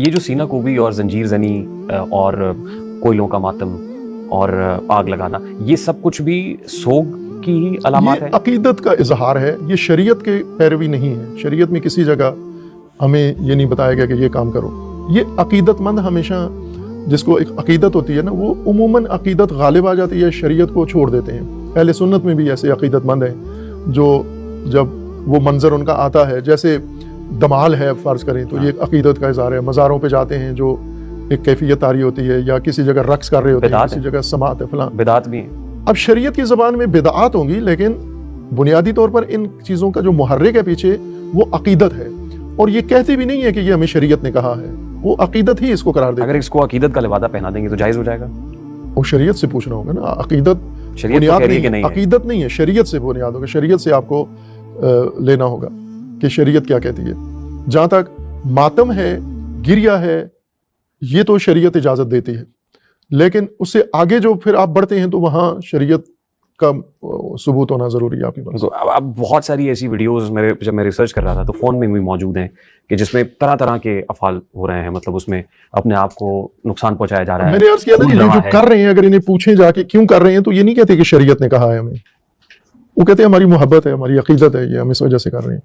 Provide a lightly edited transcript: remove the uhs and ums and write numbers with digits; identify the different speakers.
Speaker 1: یہ جو سینہ کوبی اور زنجیر زنی اور کوئلوں کا ماتم اور آگ لگانا، یہ سب کچھ بھی سوگ کی ہی علامات ہیں؟
Speaker 2: یہ عقیدت کا اظہار ہے، یہ شریعت کے پیروی نہیں ہے۔ شریعت میں کسی جگہ ہمیں یہ نہیں بتایا گیا کہ یہ کام کرو۔ یہ عقیدت مند ہمیشہ جس کو ایک عقیدت ہوتی ہے نا، وہ عموماً عقیدت غالب آ جاتی ہے، شریعت کو چھوڑ دیتے ہیں۔ اہل سنت میں بھی ایسے عقیدت مند ہیں جو جب وہ منظر ان کا آتا ہے، جیسے دمال ہے فرض کریں تو یہ ایک عقیدت کا اظہار ہے۔ مزاروں پہ جاتے ہیں جو ایک کیفیت آ رہی ہوتی ہے، یا کسی جگہ رقص کر رہے ہوتے ہیں، کسی جگہ سماعت ہے فلاں،
Speaker 1: بدعات بھی ہیں۔
Speaker 2: اب شریعت کی زبان میں بدعات ہوں گی، لیکن بنیادی طور پر ان چیزوں کا جو محرک ہے پیچھے وہ عقیدت ہے، اور یہ کہتی بھی نہیں ہے کہ یہ ہمیں شریعت نے کہا ہے، وہ عقیدت ہی اس کو قرار دے۔
Speaker 1: اگر اس کو عقیدت کا لبادہ پہنا دیں گے تو جائز ہو جائے گا؟
Speaker 2: وہ شریعت سے پوچھنا ہوگا نا، عقیدت بنیاد نہیں، عقیدت نہیں ہے، شریعت سے بنیاد ہوگا، شریعت سے آپ کو لینا ہوگا کہ شریعت کیا کہتی ہے۔ جہاں تک ماتم ہے، گریہ ہے، یہ تو شریعت اجازت دیتی ہے، لیکن اس سے آگے جو پھر آپ بڑھتے ہیں تو وہاں شریعت کا ثبوت ہونا ضروری ہے آپ کے پاس۔
Speaker 1: اب بہت ساری ایسی ویڈیوز جب میں ریسرچ کر رہا تھا تو فون میں بھی موجود ہیں کہ جس میں طرح طرح کے افعال ہو رہے ہیں، مطلب اس میں اپنے آپ کو نقصان پہنچایا جا رہا ہے۔
Speaker 2: میں نے عرض کیا نا، یہ جو کر رہے ہیں اگر انہیں پوچھیں جا کے کیوں کر رہے ہیں تو یہ نہیں کہتے کہ شریعت نے کہا ہے ہمیں، وہ کہتے ہیں ہماری محبت ہے، ہماری عقیدت ہے، یہ ہم اس وجہ سے کر رہے ہیں۔